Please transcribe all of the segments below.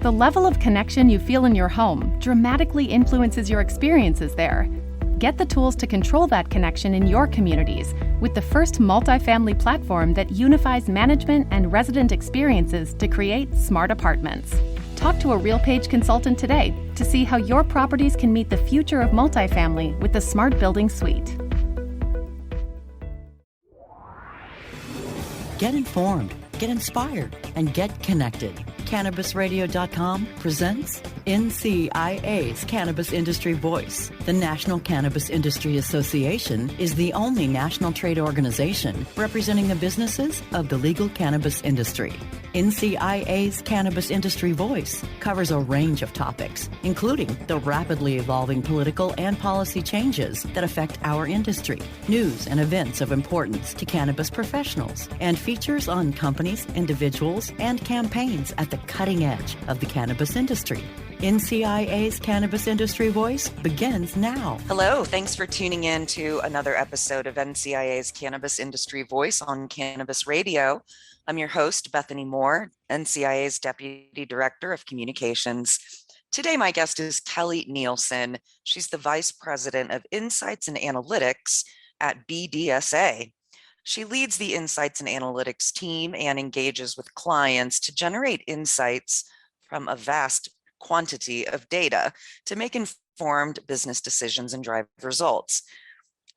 The level of connection you feel in your home dramatically influences your experiences there. Get the tools to control that connection in your communities with the first multifamily platform that unifies management and resident experiences to create smart apartments. Talk to a RealPage consultant today to see how your properties can meet the future of multifamily with the Smart Building Suite. Get informed, get inspired, and get connected. CannabisRadio.com presents NCIA's Cannabis Industry Voice. The National Cannabis Industry Association is the only national trade organization representing the businesses of the legal cannabis industry. NCIA's Cannabis Industry Voice covers a range of topics, including the rapidly evolving political and policy changes that affect our industry, news and events of importance to cannabis professionals, and features on companies, individuals, and campaigns at the cutting edge of the cannabis industry. NCIA's Cannabis Industry Voice begins now. Hello, thanks for tuning in to another episode of NCIA's Cannabis Industry Voice on Cannabis Radio. I'm your host, Bethany Moore, NCIA's Deputy Director of Communications. Today, my guest is Kelly Nielsen. She's the Vice President of Insights and Analytics at Bdsa. She leads the Insights and Analytics team and engages with clients to generate insights from a vast quantity of data to make informed business decisions and drive results.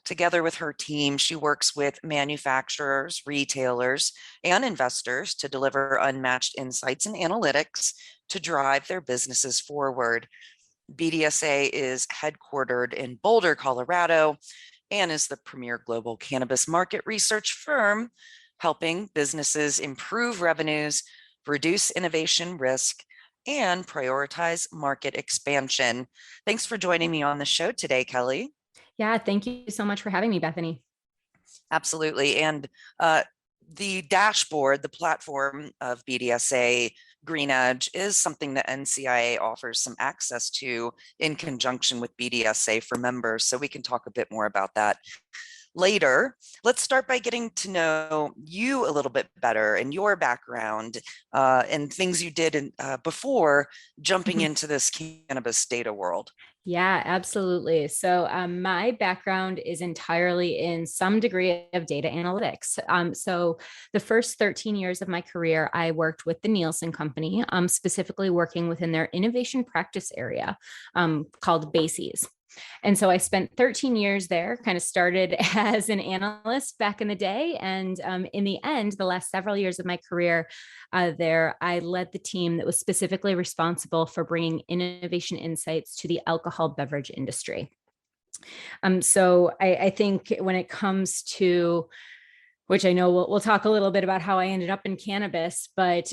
Together with her team, she works with manufacturers, retailers, and investors to deliver unmatched insights and analytics to drive their businesses forward. Bdsa is headquartered in Boulder, Colorado, and is the premier global cannabis market research firm, helping businesses improve revenues, reduce innovation risk, and prioritize market expansion. Thanks for joining me on the show today, Kelly. Yeah, thank you so much for having me, Bethany. Absolutely. And the dashboard, the platform of Bdsa Green Edge is something that NCIA offers some access to in conjunction with Bdsa for members. So we can talk a bit more about that later. Let's start by getting to know you a little bit better and your background and things you did before jumping into this cannabis data world. Yeah, absolutely. So my background is entirely in some degree of data analytics. So the first 13 years of my career, I worked with the Nielsen Company, specifically working within their innovation practice area called Bdsa. And so I spent 13 years there, kind of started as an analyst back in the day. And in the end, the last several years of my career there, I led the team that was specifically responsible for bringing innovation insights to the alcohol beverage industry. So I think when it comes to, which I know we'll talk a little bit about how I ended up in cannabis, but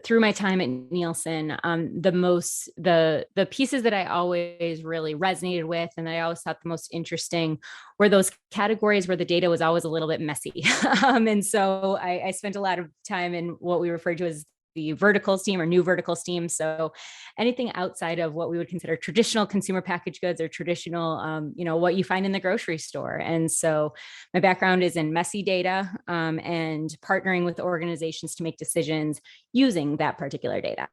through my time at Nielsen, the pieces that I always really resonated with and that I always thought the most interesting were those categories where the data was always a little bit messy. And so I spent a lot of time in what we refer to as the verticals team or new verticals team. So anything outside of what we would consider traditional consumer packaged goods or traditional, what you find in the grocery store. And so my background is in messy data and partnering with organizations to make decisions using that particular data.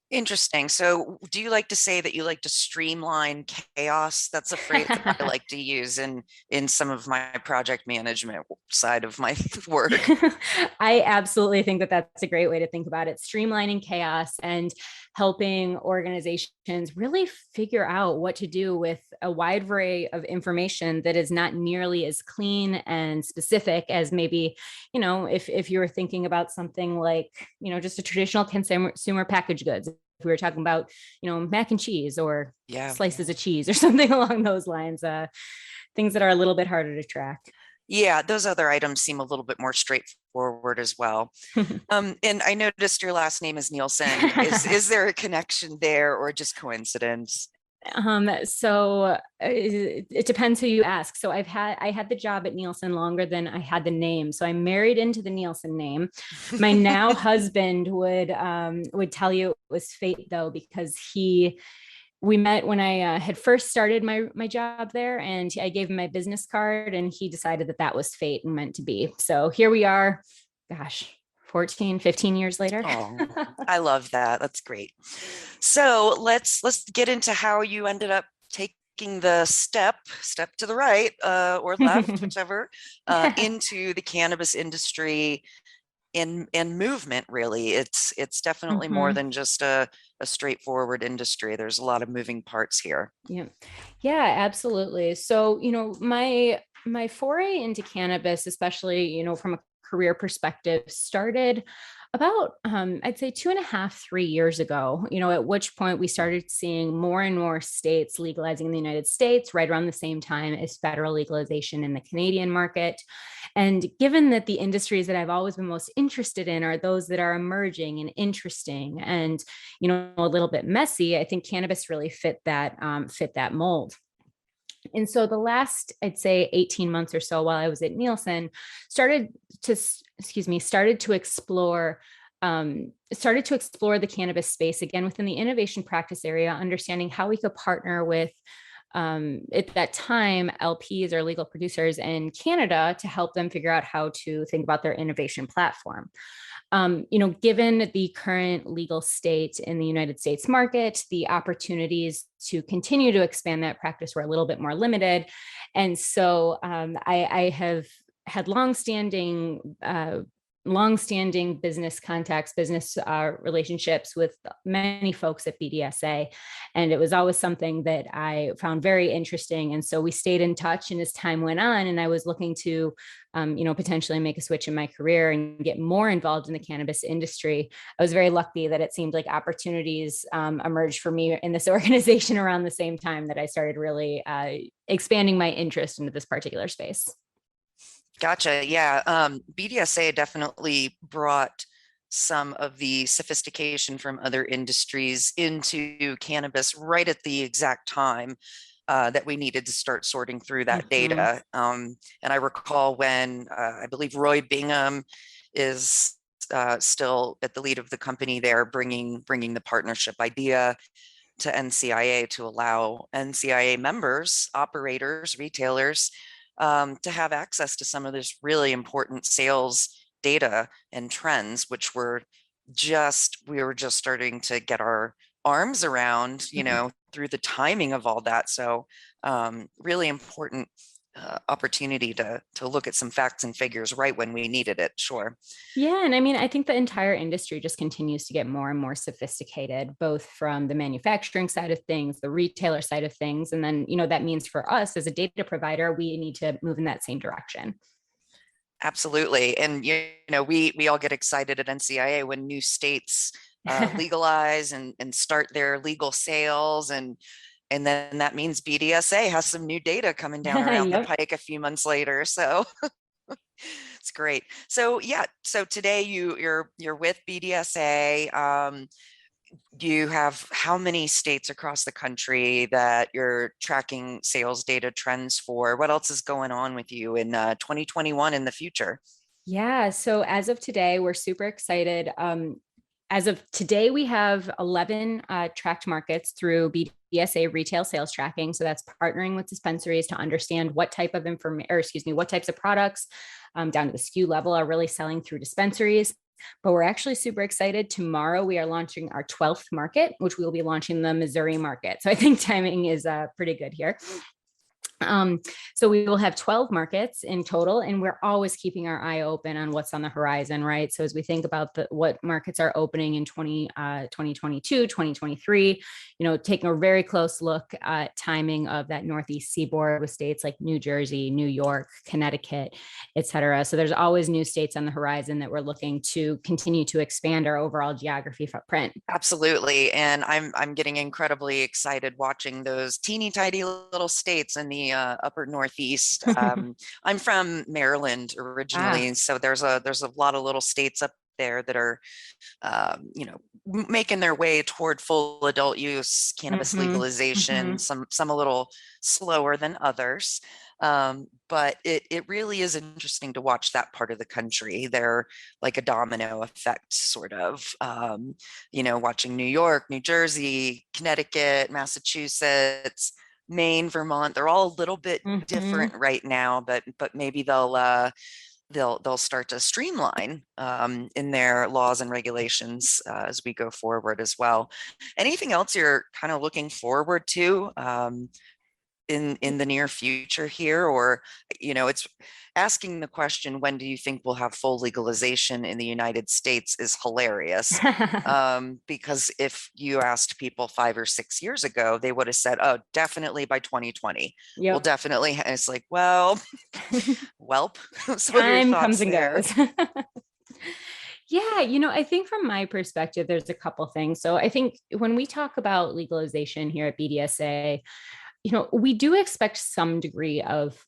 Interesting. So do you like to say that you like to streamline chaos? That's a phrase that I like to use in some of my project management side of my work. I absolutely think that that's a great way to think about it. Streamlining chaos and helping organizations really figure out what to do with a wide array of information that is not nearly as clean and specific as maybe, if you were thinking about something like, just a traditional consumer packaged goods. If we were talking about, mac and cheese or slices of cheese or something along those lines, things that are a little bit harder to track. Yeah, those other items seem a little bit more straightforward as well. And I noticed your last name is Nielsen. Is there a connection there or just coincidence? So it depends who you ask. So I had the job at Nielsen longer than I had the name. So I married into the Nielsen name. My now husband would tell you it was fate though, because we met when I had first started my job there, and I gave him my business card and he decided that was fate and meant to be. So here we are, gosh, 14, 15 years later. Oh, I love that. That's great. So let's get into how you ended up taking the step to the right or left, whichever, into the cannabis industry and movement. Really, it's definitely more than just a straightforward industry. There's a lot of moving parts here. Yeah, absolutely. So, my foray into cannabis, especially, from a career perspective, started about, I'd say 2.5, 3 years ago, at which point we started seeing more and more states legalizing in the United States right around the same time as federal legalization in the Canadian market. And given that the industries that I've always been most interested in are those that are emerging and interesting and, a little bit messy, I think cannabis really fit that mold. And so the last, I'd say 18 months or so while I was at Nielsen, started to explore the cannabis space again within the innovation practice area, understanding how we could partner with at that time LPs or legal producers in Canada to help them figure out how to think about their innovation platform. Given the current legal state in the United States market, the opportunities to continue to expand that practice were a little bit more limited. And so I have had longstanding business contacts, business relationships with many folks at Bdsa. And it was always something that I found very interesting. And so we stayed in touch, and as time went on and I was looking to, potentially make a switch in my career and get more involved in the cannabis industry, I was very lucky that it seemed like opportunities emerged for me in this organization around the same time that I started really expanding my interest into this particular space. Gotcha. Yeah. Bdsa definitely brought some of the sophistication from other industries into cannabis right at the exact time that we needed to start sorting through that data. And I recall when I believe Roy Bingham is still at the lead of the company there, bringing the partnership idea to NCIA to allow NCIA members, operators, retailers, to have access to some of this really important sales data and trends, which we were just starting to get our arms around, through the timing of all that. So really important opportunity to look at some facts and figures right when we needed it. Sure. Yeah. And I think the entire industry just continues to get more and more sophisticated, both from the manufacturing side of things, the retailer side of things. And then, that means for us as a data provider, we need to move in that same direction. Absolutely. And, we all get excited at NCIA when new states legalize and start their legal sales. And then that means Bdsa has some new data coming down around the pike a few months later. So it's great. So yeah, so today you're with Bdsa. You have how many states across the country that you're tracking sales data trends for? What else is going on with you in 2021 in the future? Yeah, so as of today, we're super excited. As of today, we have 11 tracked markets through Bdsa retail sales tracking. So that's partnering with dispensaries to understand what type of what types of products down to the SKU level are really selling through dispensaries. But we're actually super excited. Tomorrow, we are launching our 12th market, which we will be launching the Missouri market. So I think timing is pretty good here. So we will have 12 markets in total, and we're always keeping our eye open on what's on the horizon, right? So as we think about what markets are opening in 2022, 2023, taking a very close look at timing of that Northeast seaboard with states like New Jersey, New York, Connecticut, et cetera. So there's always new states on the horizon that we're looking to continue to expand our overall geography footprint. Absolutely. And I'm getting incredibly excited watching those teeny tiny little states in the upper Northeast. I'm from Maryland originally, so there's a lot of little states up there that are, making their way toward full adult use cannabis legalization. Some a little slower than others, but it really is interesting to watch that part of the country. They're like a domino effect, sort of. Watching New York, New Jersey, Connecticut, Massachusetts, Maine, Vermont, they're all a little bit different right now, but maybe they'll they'll start to streamline in their laws and regulations as we go forward as well. Anything else you're kind of looking forward to in the near future here? Or, it's asking the question, when do you think we'll have full legalization in the United States, is hilarious. Because if you asked people 5 or 6 years ago, they would have said, oh, definitely by 2020. Yep. Well, definitely. And it's like, well, welp. So time comes and goes. Yeah, I think from my perspective, there's a couple things. So I think when we talk about legalization here at BDSA, we do expect some degree of,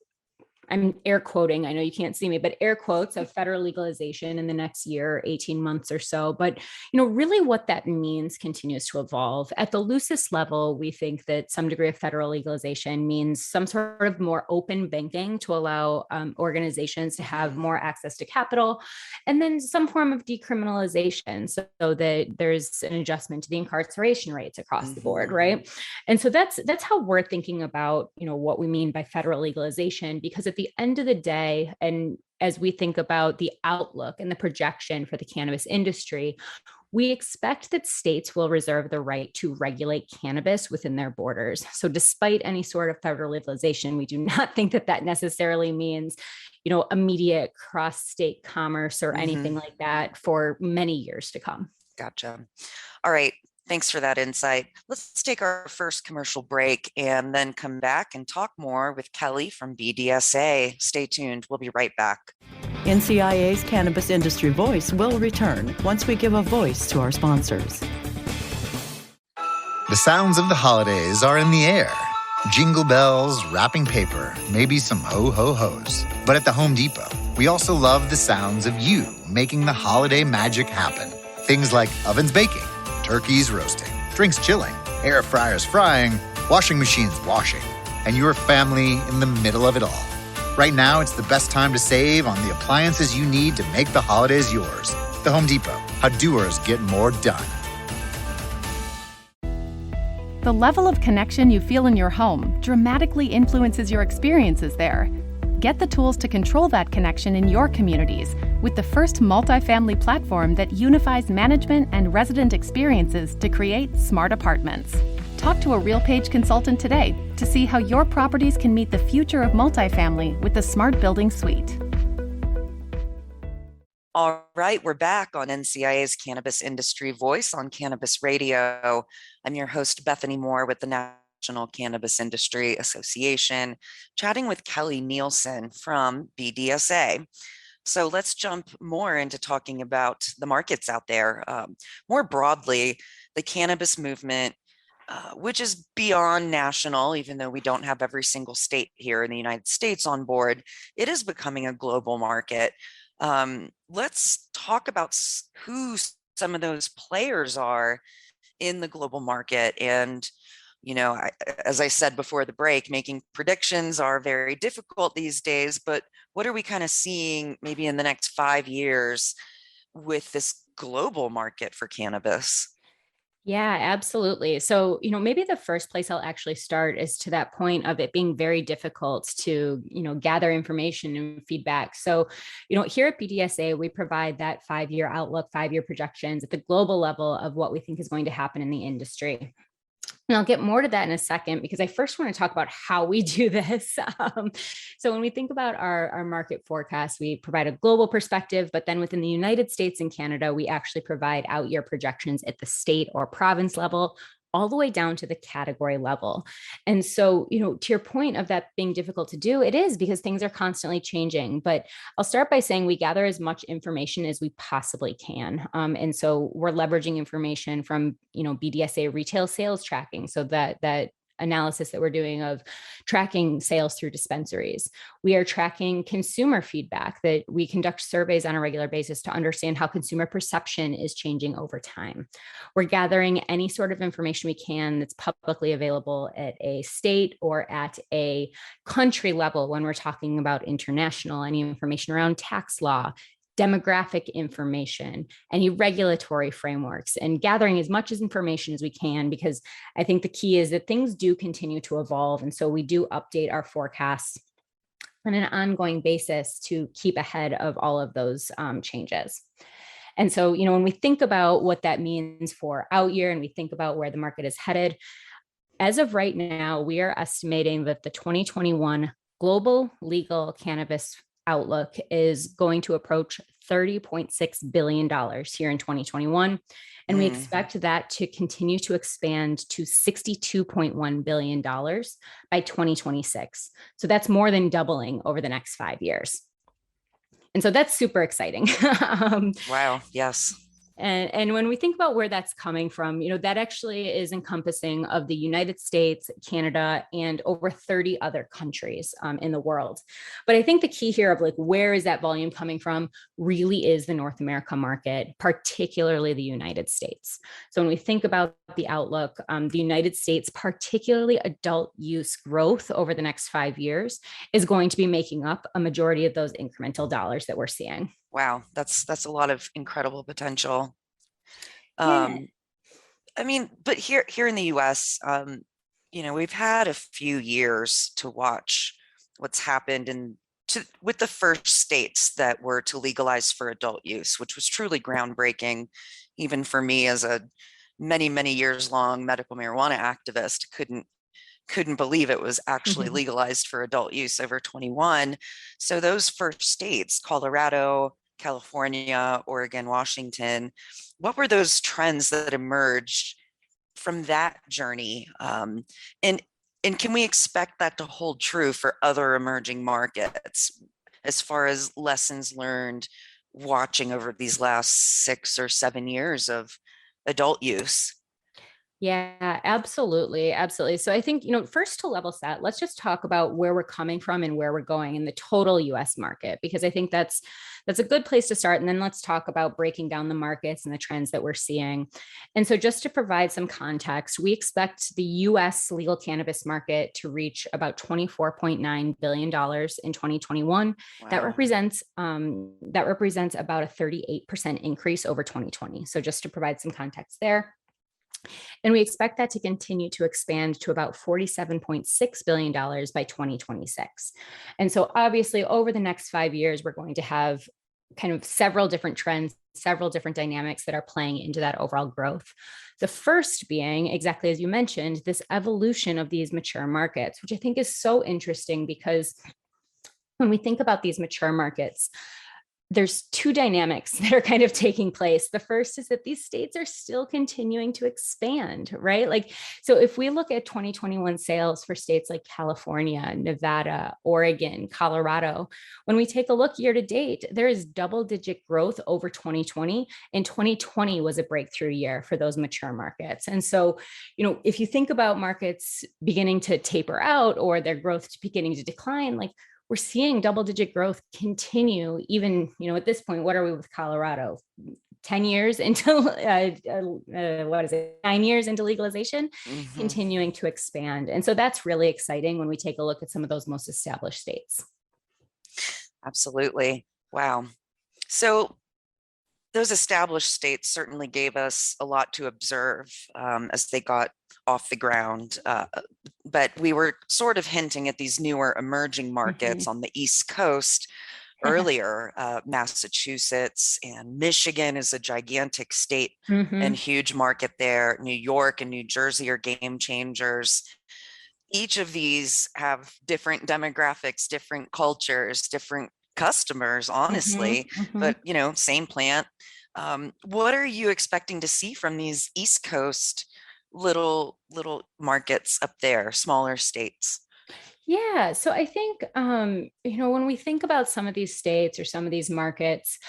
I'm air quoting, I know you can't see me, but air quotes of federal legalization in the next year, 18 months or so. But, really what that means continues to evolve. At the loosest level, we think that some degree of federal legalization means some sort of more open banking to allow organizations to have more access to capital, and then some form of decriminalization so that there's an adjustment to the incarceration rates across the board, right? And so that's how we're thinking about, what we mean by federal legalization, because at the end of the day, and as we think about the outlook and the projection for the cannabis industry, we expect that states will reserve the right to regulate cannabis within their borders. So despite any sort of federal legalization, we do not think that necessarily means, immediate cross-state commerce or anything like that for many years to come. Gotcha. All right. Thanks for that insight. Let's take our first commercial break and then come back and talk more with Kelly from Bdsa. Stay tuned. We'll be right back. NCIA's Cannabis Industry Voice will return once we give a voice to our sponsors. The sounds of the holidays are in the air. Jingle bells, wrapping paper, maybe some ho-ho-hos. But at the Home Depot, we also love the sounds of you making the holiday magic happen. Things like ovens baking, turkeys roasting, drinks chilling, air fryers frying, washing machines washing, and your family in the middle of it all. Right now, it's the best time to save on the appliances you need to make the holidays yours. The Home Depot, how doers get more done. The level of connection you feel in your home dramatically influences your experiences there. Get the tools to control that connection in your communities with the first multifamily platform that unifies management and resident experiences to create smart apartments. Talk to a RealPage consultant today to see how your properties can meet the future of multifamily with the Smart Building Suite. All right, we're back on NCIA's Cannabis Industry Voice on Cannabis Radio. I'm your host, Bethany Moore, with the National Cannabis Industry Association, chatting with Kelly Nielsen from Bdsa. So let's jump more into talking about the markets out there. More broadly, the cannabis movement, which is beyond national, even though we don't have every single state here in the United States on board, it is becoming a global market. Let's talk about who some of those players are in the global market. And, as I said before the break, making predictions are very difficult these days, but what are we kind of seeing maybe in the next 5 years with this global market for cannabis? Yeah, absolutely. So, maybe the first place I'll actually start is to that point of it being very difficult to, gather information and feedback. So, here at BDSA, we provide that 5-year outlook, 5-year projections at the global level of what we think is going to happen in the industry. And I'll get more to that in a second, because I first want to talk about how we do this. So when we think about our market forecast, we provide a global perspective, but then within the United States and Canada, we actually provide out-year projections at the state or province level, all the way down to the category level. And so, to your point of that being difficult to do, it is, because things are constantly changing. But I'll start by saying we gather as much information as we possibly can. And so we're leveraging information from, BDSA retail sales tracking, so that analysis that we're doing of tracking sales through dispensaries. We are tracking consumer feedback, that we conduct surveys on a regular basis to understand how consumer perception is changing over time. We're gathering any sort of information we can that's publicly available at a state or at a country level when we're talking about international, any information around tax law, demographic information, any regulatory frameworks, and gathering as much information as we can, because I think the key is that things do continue to evolve. And so we do update our forecasts on an ongoing basis to keep ahead of all of those changes. And so, when we think about what that means for out year and we think about where the market is headed, as of right now, we are estimating that the 2021 global legal cannabis outlook is going to approach $30.6 billion here in 2021. And we expect that to continue to expand to $62.1 billion by 2026. So that's more than doubling over the next 5 years. And so that's super exciting. Wow. Yes. And when we think about where that's coming from, that actually is encompassing of the United States, Canada, and over 30 other countries in the world. But I think the key here of where is that volume coming from really is the North America market, particularly the United States. So when we think about the outlook, the United States, particularly adult use growth over the next 5 years, is going to be making up a majority of those incremental dollars that we're seeing. Wow, that's a lot of incredible potential. Yeah. I mean, but here in the US, we've had a few years to watch what's happened with the first states that were to legalize for adult use, which was truly groundbreaking, even for me as a many years long medical marijuana activist. Couldn't believe it was actually legalized for adult use over 21. So those first states, Colorado, California, Oregon, Washington, what were those trends that emerged from that journey? And can we expect that to hold true for other emerging markets as far as lessons learned watching over these last 6 or 7 years of adult use? Yeah, absolutely. Absolutely. So I think, first to level set, let's just talk about where we're coming from and where we're going in the total US market, because I think that's a good place to start. And then let's talk about breaking down the markets and the trends that we're seeing. And so just to provide some context, we expect the US legal cannabis market to reach about $24.9 billion in 2021. Wow. That represents about a 38% increase over 2020. So just to provide some context there. And we expect that to continue to expand to about $47.6 billion by 2026. And so obviously over the next 5 years, we're going to have kind of several different trends, several different dynamics that are playing into that overall growth. The first being, exactly as you mentioned, this evolution of these mature markets, which I think is so interesting because when we think about these mature markets, there's two dynamics that are kind of taking place. The first is that these states are still continuing to expand, right? So if we look at 2021 sales for states like California, Nevada, Oregon, Colorado, when we take a look year to date, there is double-digit growth over 2020, and 2020 was a breakthrough year for those mature markets. And so, if you think about markets beginning to taper out or their growth beginning to decline, we're seeing double-digit growth continue even, at this point, what are we with Colorado? 10 years into, 9 years into legalization, continuing to expand. And so that's really exciting when we take a look at some of those most established states. Absolutely. Wow. So those established states certainly gave us a lot to observe as they got off the ground. But we were sort of hinting at these newer emerging markets on the East Coast earlier. Massachusetts and Michigan is a gigantic state and huge market there. New York and New Jersey are game changers. Each of these have different demographics, different cultures, different customers, honestly, but same plant. What are you expecting to see from these East Coast little markets up there, smaller states? Yeah. So I think, when we think about some of these states or some of these markets,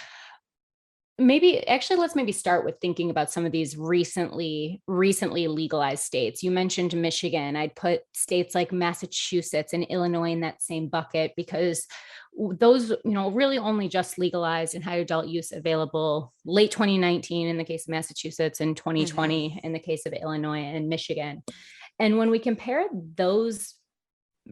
let's maybe start with thinking about some of these recently legalized states. You mentioned Michigan. I'd put states like Massachusetts and Illinois in that same bucket because those, really only just legalized and had adult use available late 2019 in the case of Massachusetts and 2020 in the case of Illinois and Michigan. And when we compare those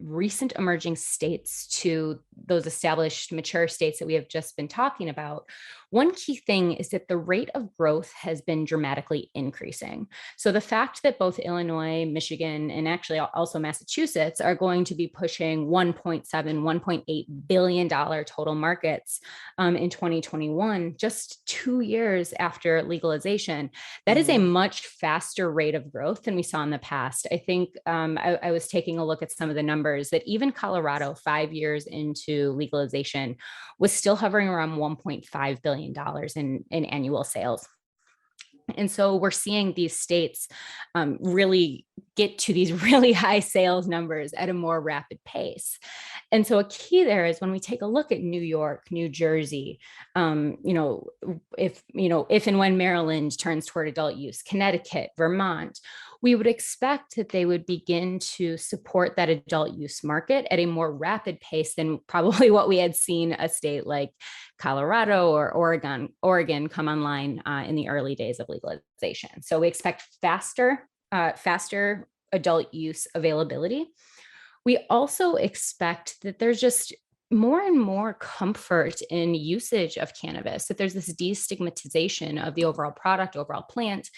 recent emerging states to those established mature states that we have just been talking about, One key thing is that the rate of growth has been dramatically increasing. So the fact that both Illinois, Michigan, and actually also Massachusetts are going to be pushing $1.8 billion total markets in 2021, just 2 years after legalization, that is a much faster rate of growth than we saw in the past. I think I was taking a look at some of the numbers that even Colorado, 5 years into legalization, was still hovering around $1.5 billion in annual sales. And so we're seeing these states really get to these really high sales numbers at a more rapid pace. And so a key there is when we take a look at New York, New Jersey, if and when Maryland turns toward adult use, Connecticut, Vermont, we would expect that they would begin to support that adult use market at a more rapid pace than probably what we had seen a state like Colorado or Oregon come online in the early days of legalization. So we expect faster adult use availability. We also expect that there's just more and more comfort in usage of cannabis, that there's this destigmatization of the overall product, overall plant.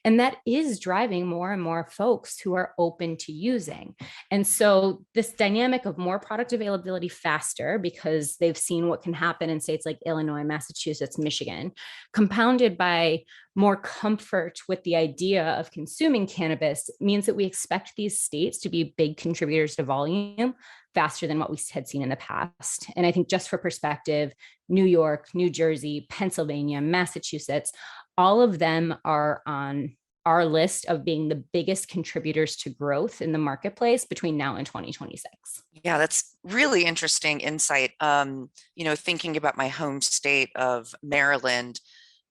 And that is driving more and more folks who are open to using. And so this dynamic of more product availability faster, because they've seen what can happen in states like Illinois, Massachusetts, Michigan, compounded by more comfort with the idea of consuming cannabis, means that we expect these states to be big contributors to volume faster than what we had seen in the past. And I think just for perspective, New York, New Jersey, Pennsylvania, Massachusetts, all of them are on our list of being the biggest contributors to growth in the marketplace between now and 2026. Yeah, that's really interesting insight. Thinking about my home state of Maryland,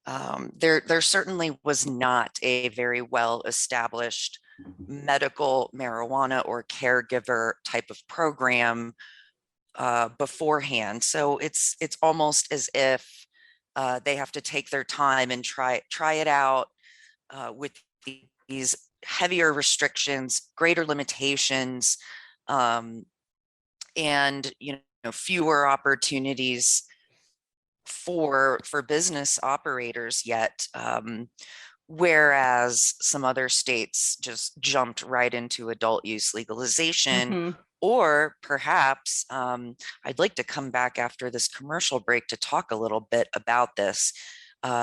there certainly was not a very well established medical marijuana or caregiver type of program beforehand. So it's almost as if they have to take their time and try it out with these heavier restrictions, greater limitations, and fewer opportunities for business operators yet. Whereas some other states just jumped right into adult use legalization. Or perhaps I'd like to come back after this commercial break to talk a little bit about this.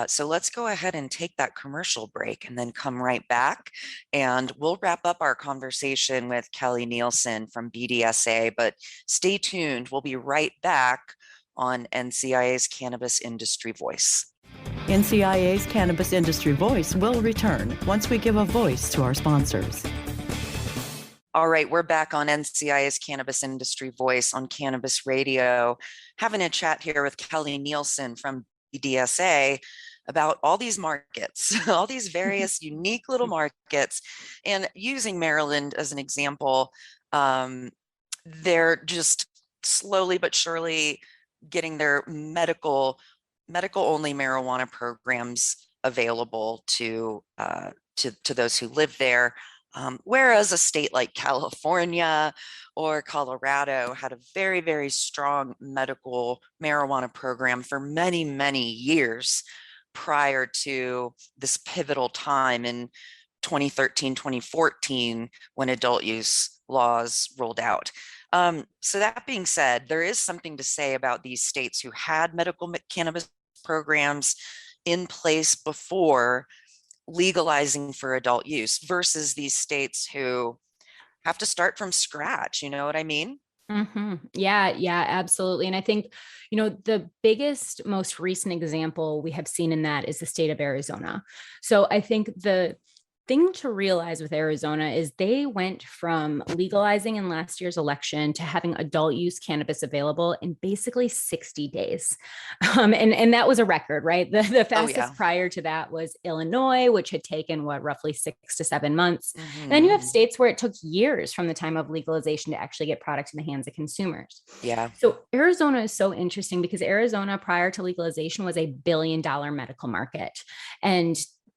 So let's go ahead and take that commercial break and then come right back. And we'll wrap up our conversation with Kelly Nielsen from Bdsa, but stay tuned. We'll be right back on NCIA's Cannabis Industry Voice. NCIA's Cannabis Industry Voice will return once we give a voice to our sponsors. All right, we're back on NCIA's Cannabis Industry Voice on Cannabis Radio, having a chat here with Kelly Nielsen from Bdsa about all these markets, all these various unique little markets. And using Maryland as an example, they're just slowly but surely getting their medical only marijuana programs available to those who live there. Whereas a state like California or Colorado had a very, very strong medical marijuana program for many, many years prior to this pivotal time in 2013, 2014, when adult use laws rolled out. So that being said, there is something to say about these states who had medical cannabis programs in place before legalizing for adult use versus these states who have to start from scratch. You know what I mean? Yeah, absolutely. And I think, the biggest, most recent example we have seen in that is the state of Arizona. So I think the thing to realize with Arizona is they went from legalizing in last year's election to having adult use cannabis available in basically 60 days. And that was a record, right? The fastest prior to that was Illinois, which had taken roughly 6 to 7 months. And then you have states where it took years from the time of legalization to actually get product in the hands of consumers. Yeah. So Arizona is so interesting because Arizona prior to legalization was $1 billion medical market. And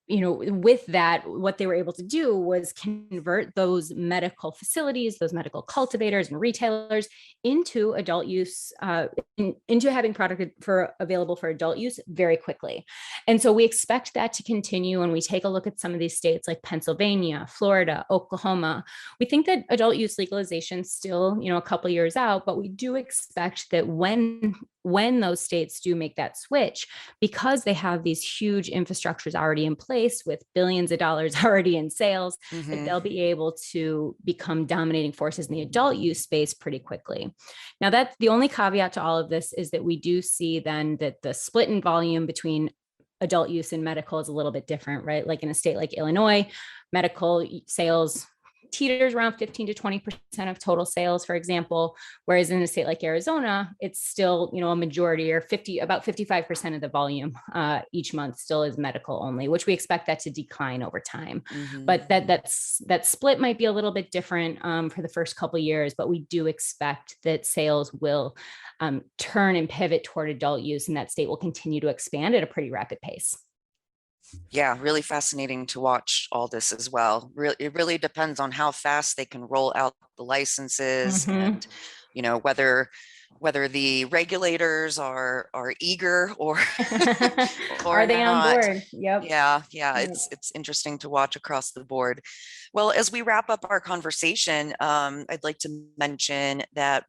with that, what they were able to do was convert those medical facilities, those medical cultivators and retailers into adult use, into having product available for adult use very quickly. And so we expect that to continue. When we take a look at some of these states like Pennsylvania, Florida, Oklahoma, we think that adult use legalization is still, a couple of years out, but we do expect that when those states do make that switch, because they have these huge infrastructures already in place with billions of dollars already in sales, that they'll be able to become dominating forces in the adult use space pretty quickly. Now, that's the only caveat to all of this, is that we do see then that the split in volume between adult use and medical is a little bit different, right? Like in a state like Illinois, medical sales teeters around 15 to 20% of total sales, for example, whereas in a state like Arizona, it's still, a majority, or about 55% of the volume each month still is medical only, which we expect that to decline over time. But that split might be a little bit different for the first couple of years, but we do expect that sales will turn and pivot toward adult use, and that state will continue to expand at a pretty rapid pace. Yeah, really fascinating to watch all this as well. It really depends on how fast they can roll out the licenses, and whether the regulators are eager or are they not. on board? Yep. Yeah. It's interesting to watch across the board. Well, as we wrap up our conversation, I'd like to mention that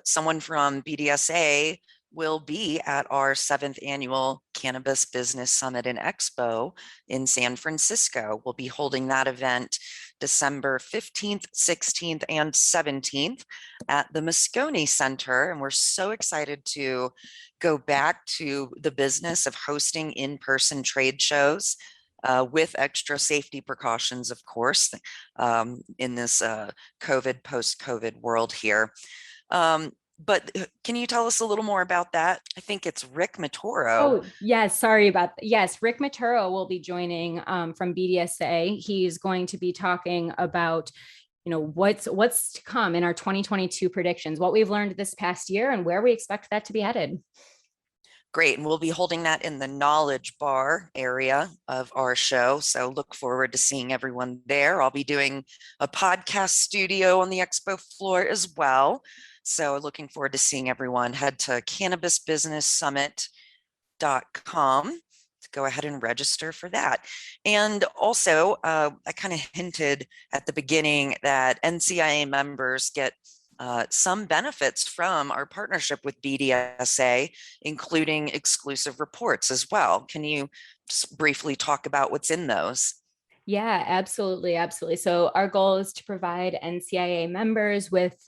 someone from Bdsa will be at our 7th annual Cannabis Business Summit and Expo in San Francisco. We'll be holding that event December 15th, 16th, and 17th at the Moscone Center. And we're so excited to go back to the business of hosting in-person trade shows with extra safety precautions, of course, in this post-COVID world here. But can you tell us a little more about that? I think it's Rick Maturo. Oh, yes. Sorry about that. Yes, Rick Maturo will be joining from Bdsa. He's going to be talking about, what's to come in our 2022 predictions, what we've learned this past year, and where we expect that to be headed. Great. And we'll be holding that in the Knowledge Bar area of our show. So look forward to seeing everyone there. I'll be doing a podcast studio on the expo floor as well. So looking forward to seeing everyone. Head to cannabisbusinesssummit.com to go ahead and register for that. And also, I kind of hinted at the beginning that NCIA members get some benefits from our partnership with Bdsa, including exclusive reports as well. Can you just briefly talk about what's in those? Yeah, absolutely. Absolutely. So our goal is to provide NCIA members with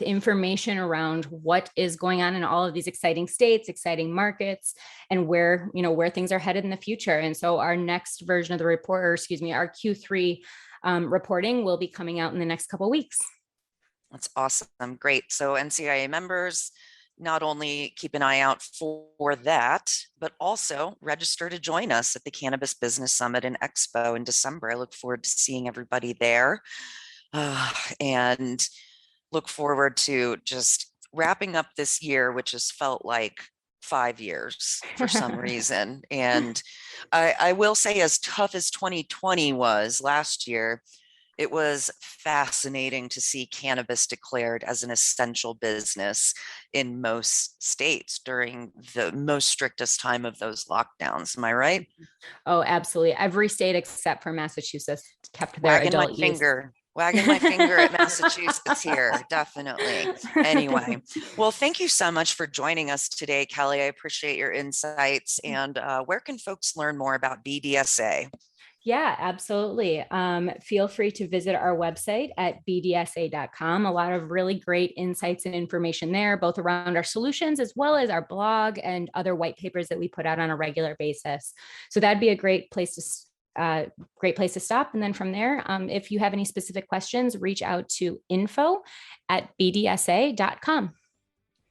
information around what is going on in all of these exciting states, exciting markets, and where things are headed in the future. And so our next version of the report, our Q3 reporting, will be coming out in the next couple of weeks. That's awesome. Great. So NCIA members, not only keep an eye out for that, but also register to join us at the Cannabis Business Summit and Expo in December. I look forward to seeing everybody there. And look forward to just wrapping up this year, which has felt like 5 years for some reason. And I will say, as tough as 2020 was last year, it was fascinating to see cannabis declared as an essential business in most states during the most strictest time of those lockdowns. Am I right? Oh, absolutely. Every state except for Massachusetts kept their adult use. Wagging my finger at Massachusetts here, definitely. Anyway, well, thank you so much for joining us today, Kelly. I appreciate your insights. And where can folks learn more about Bdsa? Yeah, absolutely. Feel free to visit our website at bdsa.com. A lot of really great insights and information there, both around our solutions as well as our blog and other white papers that we put out on a regular basis. So that'd be a great place to stop. And then from there, if you have any specific questions, reach out to info@bdsa.com.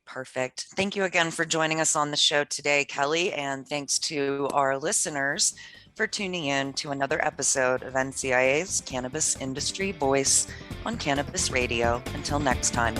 Perfect. Thank you again for joining us on the show today, Kelly. And thanks to our listeners for tuning in to another episode of NCIA's Cannabis Industry Voice on Cannabis Radio. Until next time.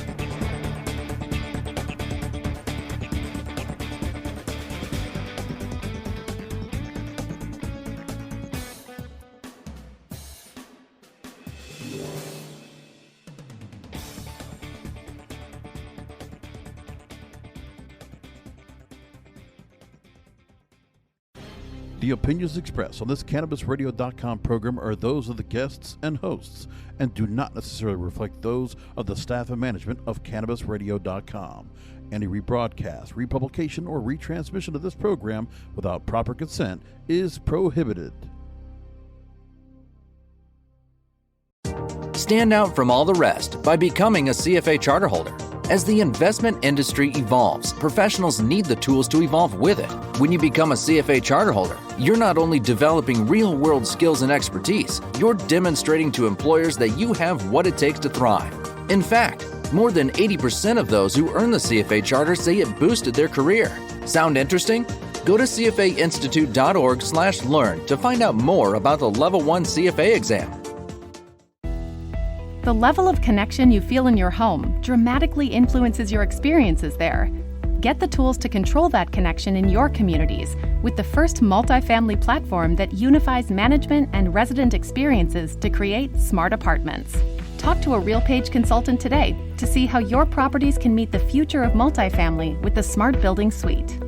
The opinions expressed on this CannabisRadio.com program are those of the guests and hosts and do not necessarily reflect those of the staff and management of CannabisRadio.com. Any rebroadcast, republication, or retransmission of this program without proper consent is prohibited. Stand out from all the rest by becoming a CFA charter holder. As the investment industry evolves, professionals need the tools to evolve with it. When you become a CFA charter holder, you're not only developing real-world skills and expertise, you're demonstrating to employers that you have what it takes to thrive. In fact, more than 80% of those who earn the CFA charter say it boosted their career. Sound interesting? Go to cfainstitute.org/learn to find out more about the Level 1 CFA exam. The level of connection you feel in your home dramatically influences your experiences there. Get the tools to control that connection in your communities with the first multifamily platform that unifies management and resident experiences to create smart apartments. Talk to a RealPage consultant today to see how your properties can meet the future of multifamily with the Smart Building Suite.